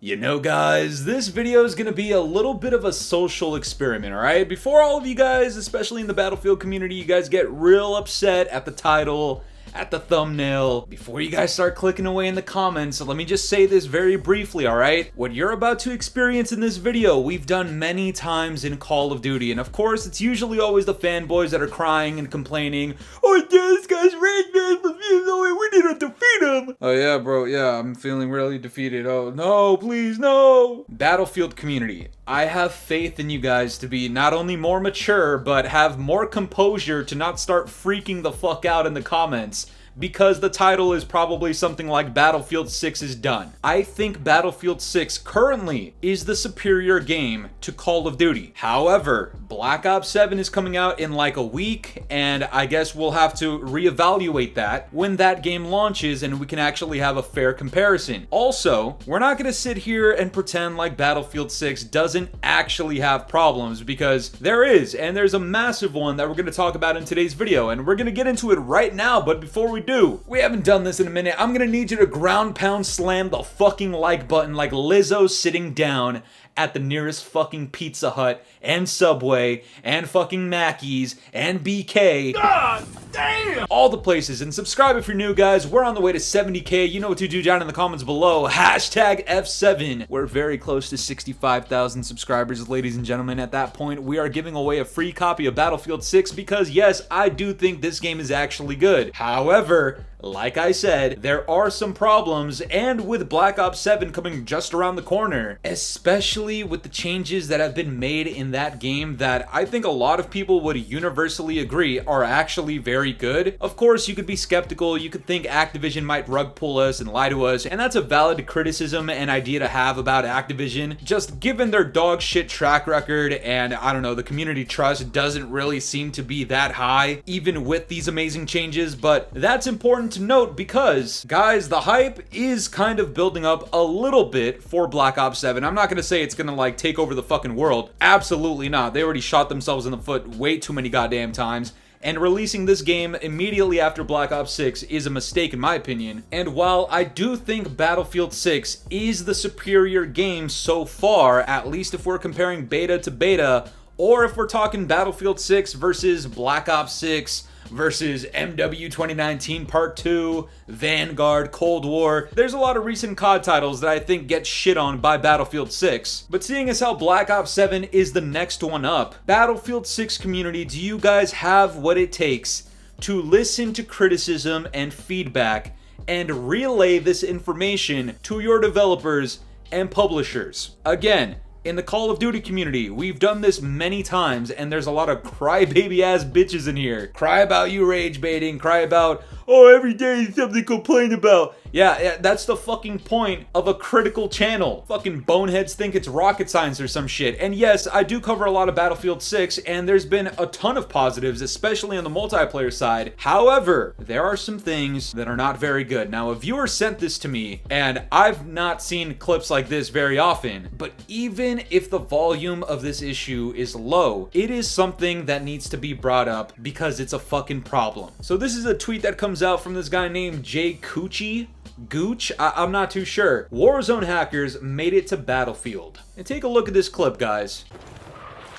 You know guys, this video is going to be a little bit of a social experiment, alright? Before all of you guys, especially in the Battlefield community, you guys get real upset at the title, at the thumbnail, before you guys start clicking away in the comments, let me just say this very briefly, alright? What you're about to experience in this video, we've done many times in Call of Duty, and of course, it's usually always the fanboys that are crying and complaining, "Oh, this guy's rage man, we need to defeat him!" Oh yeah, bro, yeah, I'm feeling really defeated. Oh, no, please, no! Battlefield community, I have faith in you guys to be not only more mature, but have more composure to not start freaking the fuck out in the comments, because the title is probably something like Battlefield 6 is done. I think Battlefield 6 currently is the superior game to Call of Duty. However, Black Ops 7 is coming out in like a week, and I guess we'll have to reevaluate that when that game launches and we can actually have a fair comparison. Also, we're not gonna sit here and pretend like Battlefield 6 doesn't actually have problems, because there is, and there's a massive one that we're gonna talk about in today's video, and we're gonna get into it right now. But before we do, we haven't done this in a minute, I'm gonna need you to ground pound slam the fucking like button like Lizzo sitting down at the nearest fucking Pizza Hut and Subway and fucking Mackey's and BK. God damn! All the places. And subscribe if you're new, guys. We're on the way to 70K. You know what to do down in the comments below. Hashtag F7. We're very close to 65,000 subscribers, ladies and gentlemen. At that point, we are giving away a free copy of Battlefield 6 because, yes, I do think this game is actually good. However, like I said, there are some problems, and with Black Ops 7 coming just around the corner, especially with the changes that have been made in that game that I think a lot of people would universally agree are actually very good. Of course, you could be skeptical, you could think Activision might rug pull us and lie to us, and that's a valid criticism and idea to have about Activision, just given their dog shit track record, and I don't know, the community trust doesn't really seem to be that high, even with these amazing changes. But that's important to note because, guys, the hype is kind of building up a little bit for Black Ops 7. I'm not gonna say it's gonna like take over the fucking world. Absolutely not. They already shot themselves in the foot way too many goddamn times. And releasing this game immediately after Black Ops 6 is a mistake in my opinion. And while I do think Battlefield 6 is the superior game so far, at least if we're comparing beta to beta, or if we're talking Battlefield 6 versus Black Ops 6, versus MW 2019 Part 2, Vanguard, Cold War. There's a lot of recent COD titles that I think get shit on by Battlefield 6. But seeing as how Black Ops 7 is the next one up, Battlefield 6 community, do you guys have what it takes to listen to criticism and feedback and relay this information to your developers and publishers? Again, in the Call of Duty community, we've done this many times, and there's a lot of crybaby ass bitches in here. Cry about you rage baiting, cry about, oh, every day is something to complain about. Yeah, that's the fucking point of a critical channel. Fucking boneheads think it's rocket science or some shit. And yes, I do cover a lot of Battlefield 6, and there's been a ton of positives, especially on the multiplayer side. However, there are some things that are not very good. Now, a viewer sent this to me, and I've not seen clips like this very often, but even if the volume of this issue is low, it is something that needs to be brought up because it's a fucking problem. So this is a tweet that comes out from this guy named Jay Coochie. Gooch? I'm not too sure. Warzone hackers made it to Battlefield. And take a look at this clip, guys.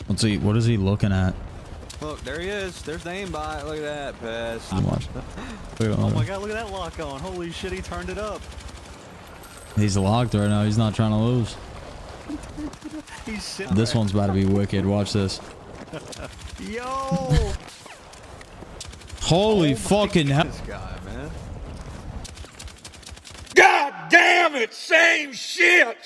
Let's see, what is he looking at? Look, there he is. There's the aimbot. Look at that pass. Watch. Oh my god, look at that lock on. Holy shit, he turned it up. He's locked right now. He's not trying to lose. He's sitting This one's about to be wicked. Watch this. Yo! Holy fucking hell. This guy, man. God damn it! Same shit,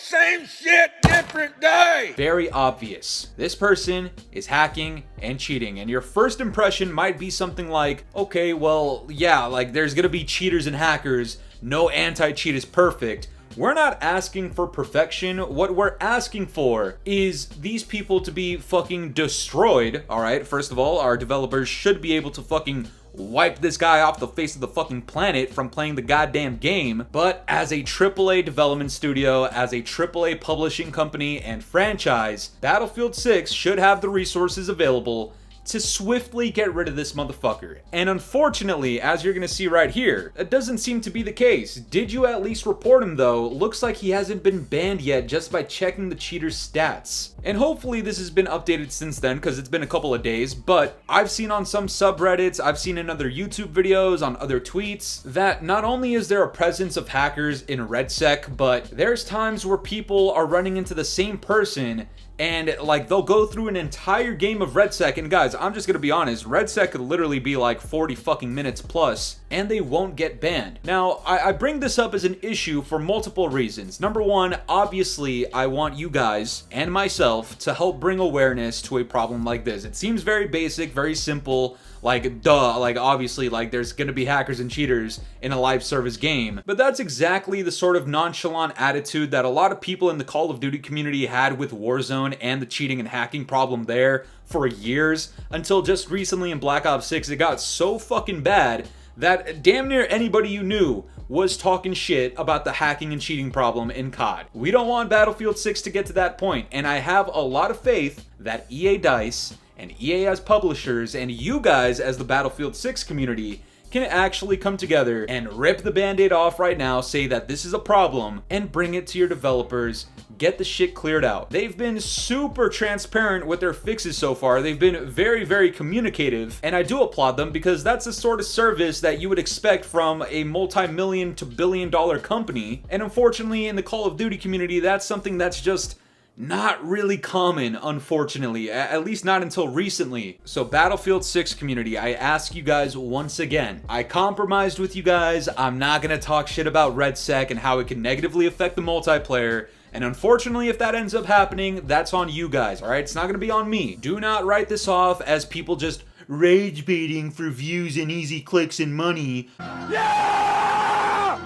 different day! Very obvious. This person is hacking and cheating, and your first impression might be something like, okay, well, yeah, like there's gonna be cheaters and hackers. No anti-cheat is perfect. We're not asking for perfection. What we're asking for is these people to be fucking destroyed, alright? First of all, our developers should be able to fucking wipe this guy off the face of the fucking planet from playing the goddamn game. But as a AAA development studio, as a AAA publishing company and franchise, Battlefield 6 should have the resources available to swiftly get rid of this motherfucker. And unfortunately, as you're gonna see right here, that doesn't seem to be the case. Did you at least report him though? Looks like he hasn't been banned yet just by checking the cheater's stats. And hopefully this has been updated since then, because it's been a couple of days, but I've seen on some subreddits, I've seen in other YouTube videos, on other tweets, that not only is there a presence of hackers in REDSEC, but there's times where people are running into the same person and like they'll go through an entire game of REDSEC, and guys, I'm just gonna be honest, REDSEC could literally be like 40 fucking minutes plus, and they won't get banned. Now, I bring this up as an issue for multiple reasons. Number one, obviously, I want you guys and myself to help bring awareness to a problem like this. It seems very basic, very simple, like duh, like obviously like there's gonna be hackers and cheaters in a live service game, but that's exactly the sort of nonchalant attitude that a lot of people in the Call of Duty community had with Warzone and the cheating and hacking problem there for years, until just recently in Black Ops 6 it got so fucking bad that damn near anybody you knew was talking shit about the hacking and cheating problem in COD. We don't want Battlefield 6 to get to that point, and I have a lot of faith that EA DICE and EA as publishers and you guys as the Battlefield 6 community can actually come together and rip the band-aid off right now, say that this is a problem, and bring it to your developers, get the shit cleared out. They've been super transparent with their fixes so far. They've been very, very communicative, and I do applaud them because that's the sort of service that you would expect from a multi-million to billion-dollar company. And unfortunately, in the Call of Duty community, that's something that's just not really common, unfortunately, at least not until recently. So Battlefield 6 community, I ask you guys once again, I compromised with you guys. I'm not gonna talk shit about REDSEC and how it can negatively affect the multiplayer. And unfortunately, if that ends up happening, that's on you guys, all right? It's not gonna be on me. Do not write this off as people just rage baiting for views and easy clicks and money. Yeah!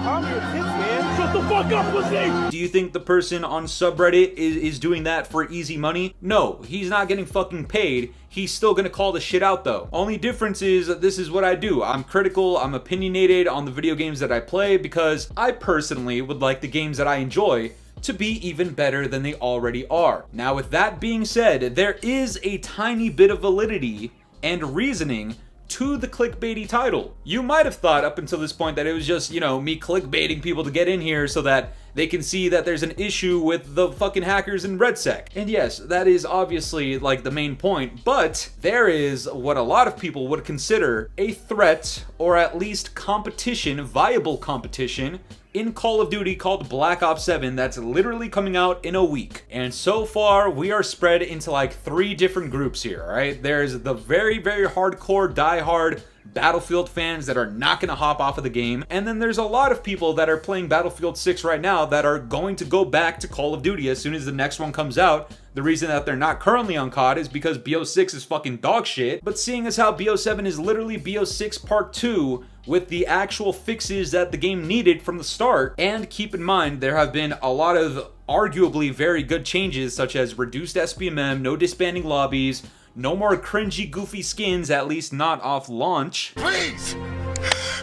Calm your tits, man. Shut the fuck up, pussy! Do you think the person on subreddit is doing that for easy money? No, he's not getting fucking paid. He's still gonna call the shit out though. Only difference is that this is what I do. I'm critical, I'm opinionated on the video games that I play because I personally would like the games that I enjoy to be even better than they already are. Now with that being said, there is a tiny bit of validity and reasoning to the clickbaity title. You might have thought up until this point that it was just, you know, me clickbaiting people to get in here so that they can see that there's an issue with the fucking hackers in REDSEC. And yes, that is obviously like the main point, but there is what a lot of people would consider a threat or at least competition, viable competition, in Call of Duty called Black Ops 7 that's literally coming out in a week. And so far, we are spread into like 3 different groups here, right? There's the very, very hardcore, die-hard Battlefield fans that are not gonna hop off of the game. And then there's a lot of people that are playing Battlefield 6 right now that are going to go back to Call of Duty as soon as the next one comes out. The reason that they're not currently on COD is because BO6 is fucking dog shit. But seeing as how BO7 is literally BO6 Part 2 with the actual fixes that the game needed from the start, and keep in mind there have been a lot of arguably very good changes such as reduced SBMM, no disbanding lobbies, no more cringy goofy skins, at least not off launch. Please!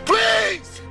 Please!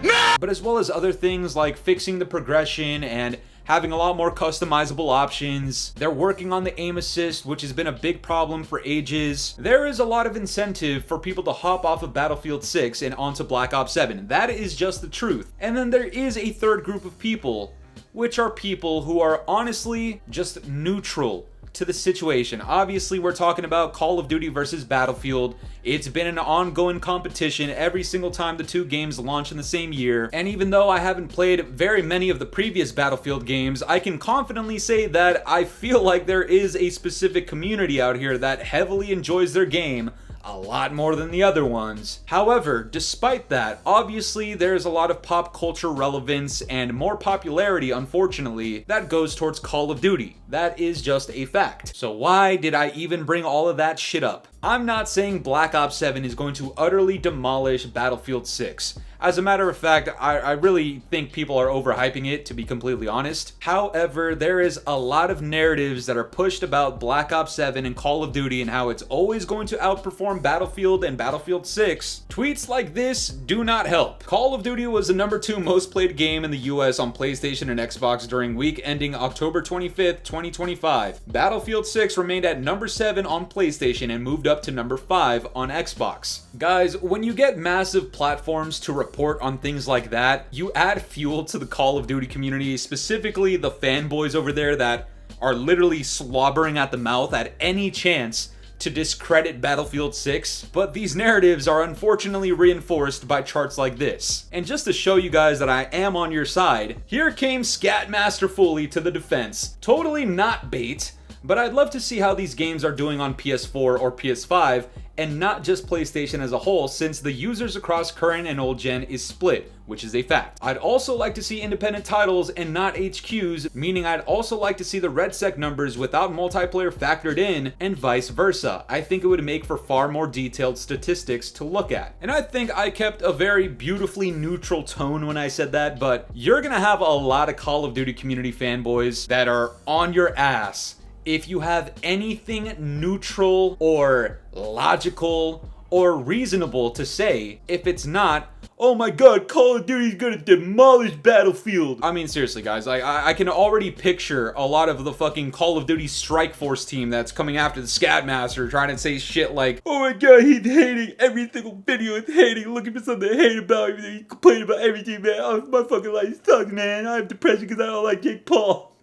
No! But as well as other things like fixing the progression and having a lot more customizable options. They're working on the aim assist, which has been a big problem for ages. There is a lot of incentive for people to hop off of Battlefield 6 and onto Black Ops 7. That is just the truth. And then there is a third group of people, which are people who are honestly just neutral to the situation. Obviously, we're talking about Call of Duty versus Battlefield. It's been an ongoing competition every single time the 2 games launch in the same year. And even though I haven't played very many of the previous Battlefield games, I can confidently say that I feel like there is a specific community out here that heavily enjoys their game a lot more than the other ones. However, despite that, obviously there's a lot of pop culture relevance and more popularity, unfortunately, that goes towards Call of Duty. That is just a fact. So why did I even bring all of that shit up? I'm not saying Black Ops 7 is going to utterly demolish Battlefield 6. As a matter of fact, I really think people are overhyping it, to be completely honest. However, there is a lot of narratives that are pushed about Black Ops 7 and Call of Duty and how it's always going to outperform Battlefield and Battlefield 6. Tweets like this do not help. Call of Duty was the #2 most played game in the US on PlayStation and Xbox during week ending October 25th, 2025. Battlefield 6 remained at #7 on PlayStation and moved up to #5 on Xbox. Guys, when you get massive platforms to report on things like that, you add fuel to the Call of Duty community, specifically the fanboys over there that are literally slobbering at the mouth at any chance to discredit Battlefield 6, but these narratives are unfortunately reinforced by charts like this. And just to show you guys that I am on your side, here came Scatmaster Fooly to the defense. Totally not bait, but I'd love to see how these games are doing on PS4 or PS5 and not just PlayStation as a whole, since the users across current and old gen is split, which is a fact. I'd also like to see independent titles and not HQs, meaning I'd also like to see the REDSEC numbers without multiplayer factored in, and vice versa. I think it would make for far more detailed statistics to look at. And I think I kept a very beautifully neutral tone when I said that, but you're gonna have a lot of Call of Duty community fanboys that are on your ass if you have anything neutral or logical or reasonable to say. If it's not, oh my god, Call of Duty's gonna demolish Battlefield. I mean, seriously, guys, I can already picture a lot of the fucking Call of Duty Strike Force team that's coming after the Scatmaster trying to say shit like, oh my god, he's hating every single video, he's hating, looking for something to hate about, everything, he's complaining about everything, man. Oh, my fucking life sucks, man. I have depression because I don't like Jake Paul.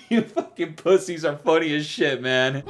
You fucking pussies are funny as shit, man.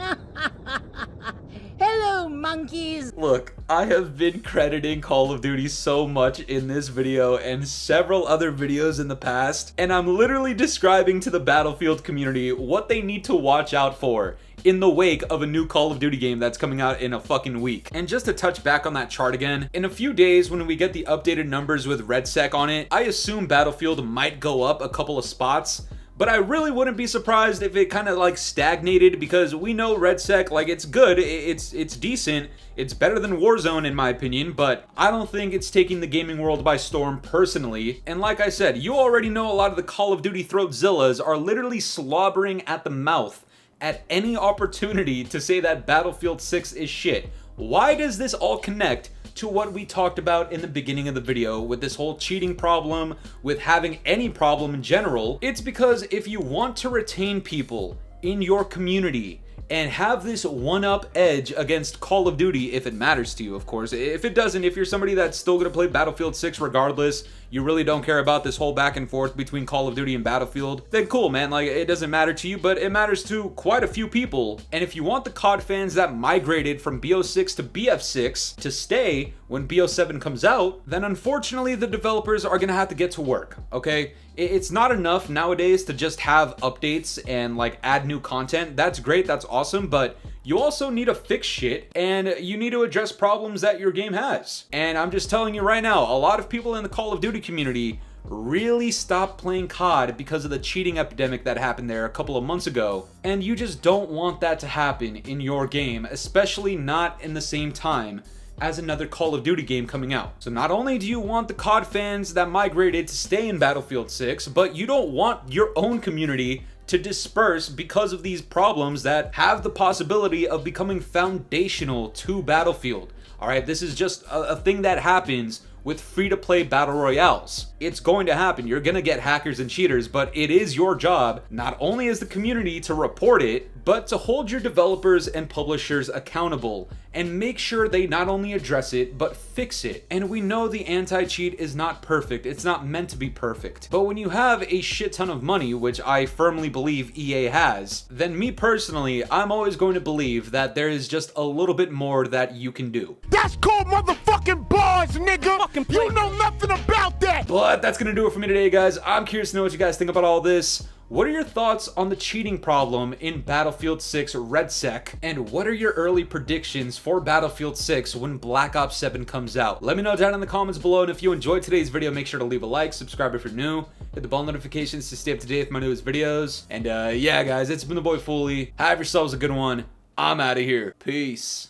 Hello, monkeys! Look, I have been crediting Call of Duty so much in this video and several other videos in the past, and I'm literally describing to the Battlefield community what they need to watch out for in the wake of a new Call of Duty game that's coming out in a fucking week. And just to touch back on that chart again, in a few days when we get the updated numbers with REDSEC on it, I assume Battlefield might go up a couple of spots, but I really wouldn't be surprised if it kind of like stagnated, because we know REDSEC, like, it's good, it's decent, it's better than Warzone in my opinion, but I don't think it's taking the gaming world by storm personally. And like I said, you already know a lot of the Call of Duty throatzillas are literally slobbering at the mouth at any opportunity to say that Battlefield 6 is shit. Why does this all connect to what we talked about in the beginning of the video with this whole cheating problem, with having any problem in general? It's because if you want to retain people in your community and have this one-up edge against Call of Duty, if it matters to you, of course. If it doesn't, if you're somebody that's still gonna play Battlefield 6 regardless, you really don't care about this whole back and forth between Call of Duty and Battlefield, then cool, man, like, it doesn't matter to you, but it matters to quite a few people. And if you want the COD fans that migrated from BO6 to BF6 to stay when BO7 comes out, then unfortunately the developers are gonna have to get to work, okay? It's not enough nowadays to just have updates and like add new content. That's great, that's awesome, but you also need to fix shit and you need to address problems that your game has. And I'm just telling you right now, a lot of people in the Call of Duty community really stopped playing COD because of the cheating epidemic that happened there a couple of months ago. And you just don't want that to happen in your game, especially not in the same time as another Call of Duty game coming out. So not only do you want the COD fans that migrated to stay in Battlefield 6, but you don't want your own community to disperse because of these problems that have the possibility of becoming foundational to Battlefield. Alright, this is just a thing that happens with free-to-play battle royales. It's going to happen. You're gonna get hackers and cheaters, but it is your job, not only as the community, to report it, but to hold your developers and publishers accountable and make sure they not only address it, but fix it. And we know the anti-cheat is not perfect. It's not meant to be perfect. But when you have a shit ton of money, which I firmly believe EA has, then me personally, I'm always going to believe that there is just a little bit more that you can do. That's called motherfucking bars, nigga. You know nothing about that. But that's gonna do it for me today, guys. I'm curious to know what you guys think about all this. What are your thoughts on the cheating problem in Battlefield 6 REDSEC? And what are your early predictions for Battlefield 6 when Black Ops 7 comes out? Let me know down in the comments below, and if you enjoyed today's video, make sure to leave a like, subscribe if you're new, hit the bell notifications to stay up to date with my newest videos. And yeah, guys, it's been the boy Fooly. Have yourselves a good one. I'm out of here. Peace.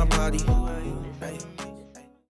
my body.